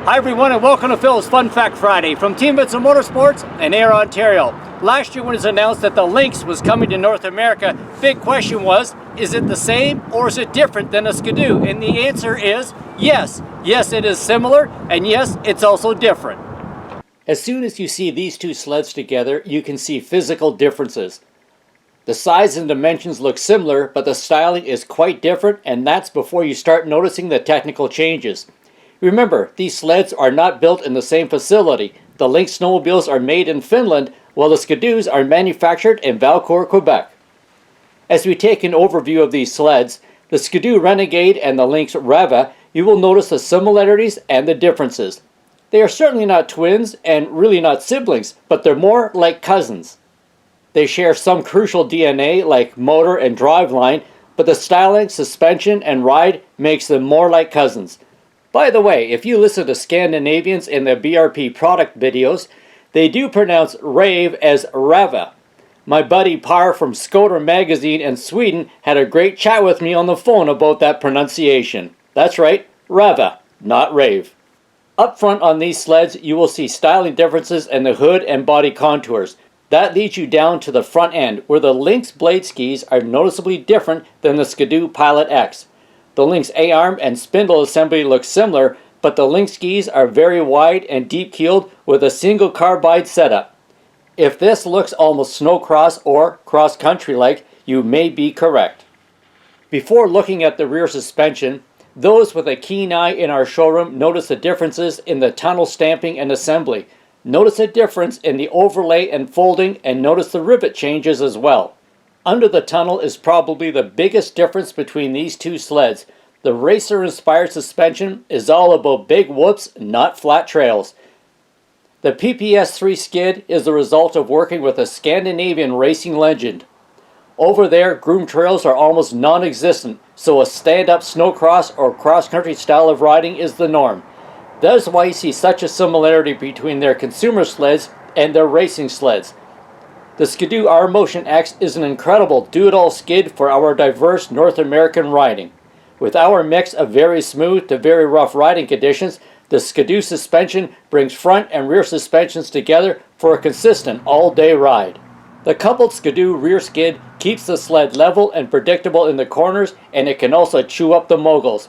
Hi everyone, and welcome to Phil's Fun Fact Friday from Team Vincent Motorsports and Air Ontario. Last year when it was announced that the LYNX was coming to North America, big question was, is it the same or is it different than a Ski-Doo? And the answer is yes. Yes, it is similar, and yes, it's also different. As soon as you see these two sleds together, you can see physical differences. The size and dimensions look similar, but the styling is quite different, and that's before you start noticing the technical changes. Remember, these sleds are not built in the same facility. The LYNX snowmobiles are made in Finland, while the Ski-Doos are manufactured in Valcourt, Quebec. As we take an overview of these sleds, the Ski-Doo Renegade and the LYNX Rava, you will notice the similarities and the differences. They are certainly not twins and really not siblings, but they're more like cousins. They share some crucial DNA like motor and driveline, but the styling, suspension, and ride makes them more like cousins. By the way, if you listen to Scandinavians in the BRP product videos, they do pronounce rave as Rava. My buddy Par from Skoda magazine in Sweden had a great chat with me on the phone about that pronunciation. That's right, Rava, not rave. Up front on these sleds, you will see styling differences in the hood and body contours. That leads you down to the front end, where the LYNX blade skis are noticeably different than the Ski-Doo Pilot X. The LYNX A-arm and spindle assembly look similar, but the LYNX skis are very wide and deep-keeled with a single carbide setup. If this looks almost snowcross or cross-country-like, you may be correct. Before looking at the rear suspension, those with a keen eye in our showroom notice the differences in the tunnel stamping and assembly. Notice a difference in the overlay and folding, and notice the rivet changes as well. Under the tunnel is probably the biggest difference between these two sleds. The racer-inspired suspension is all about big whoops, not flat trails. The PPS3 skid is the result of working with a Scandinavian racing legend. Over there, groomed trails are almost non-existent, so a stand-up snowcross or cross-country style of riding is the norm. That is why you see such a similarity between their consumer sleds and their racing sleds. The Ski-Doo R-Motion X is an incredible do-it-all skid for our diverse North American riding. With our mix of very smooth to very rough riding conditions, the Ski-Doo suspension brings front and rear suspensions together for a consistent all-day ride. The coupled Ski-Doo rear skid keeps the sled level and predictable in the corners, and it can also chew up the moguls.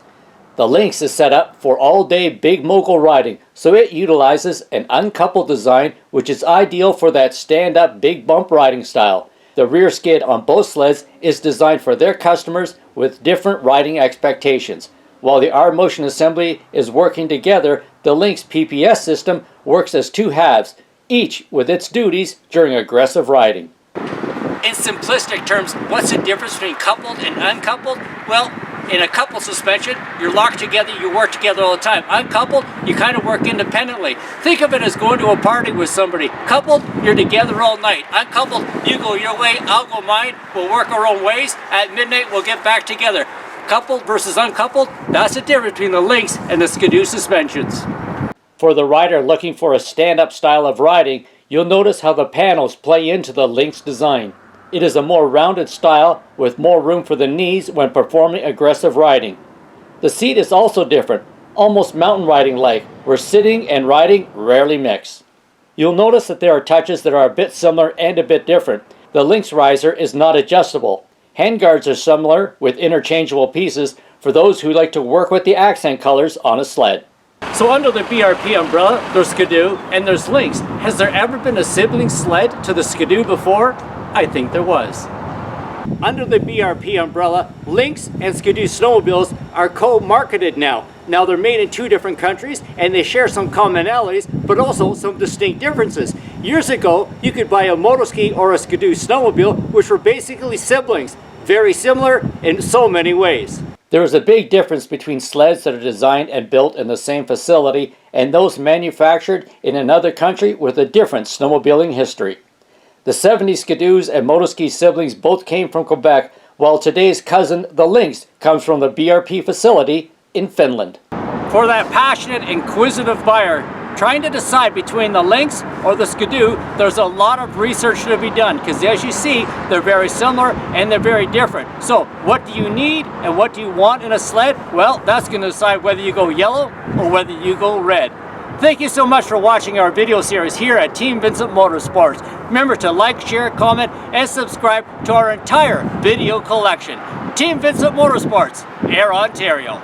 The LYNX is set up for all-day big mogul riding, so it utilizes an uncoupled design which is ideal for that stand-up big bump riding style. The rear skid on both sleds is designed for their customers with different riding expectations. While the R-Motion assembly is working together, the LYNX PPS system works as two halves, each with its duties during aggressive riding. In simplistic terms, what's the difference between coupled and uncoupled? Well, in a coupled suspension, you're locked together, you work together all the time. Uncoupled, you kind of work independently. Think of it as going to a party with somebody. Coupled, you're together all night. Uncoupled, you go your way, I'll go mine, we'll work our own ways. At midnight, we'll get back together. Coupled versus uncoupled, that's the difference between the LYNX and the Ski-Doo suspensions. For the rider looking for a stand-up style of riding, you'll notice how the panels play into the LYNX design. It is a more rounded style with more room for the knees when performing aggressive riding. The seat is also different, almost mountain riding like, where sitting and riding rarely mix. You'll notice that there are touches that are a bit similar and a bit different. The LYNX riser is not adjustable. Handguards are similar with interchangeable pieces for those who like to work with the accent colors on a sled. So under the BRP umbrella, there's Ski-Doo and there's LYNX. Has there ever been a sibling sled to the Ski-Doo before? I think there was. Under the BRP umbrella, LYNX and Ski-Doo snowmobiles are co-marketed now. Now they're made in two different countries and they share some commonalities but also some distinct differences. Years ago, you could buy a motoski or a Ski-Doo snowmobile which were basically siblings, very similar in so many ways. There is a big difference between sleds that are designed and built in the same facility and those manufactured in another country with a different snowmobiling history. The 70s Ski-Doos and motoski siblings both came from Quebec, while today's cousin, the LYNX, comes from the BRP facility in Finland. For that passionate, inquisitive buyer trying to decide between the LYNX or the Ski-Doo, there's a lot of research to be done because as you see, they're very similar and they're very different. So what do you need and what do you want in a sled? Well, that's going to decide whether you go yellow or whether you go red. Thank you so much for watching our video series here at Team Vincent Motorsports. Remember to like, share, comment, and subscribe to our entire video collection. Team Vincent Motorsports, Ayr, Ontario.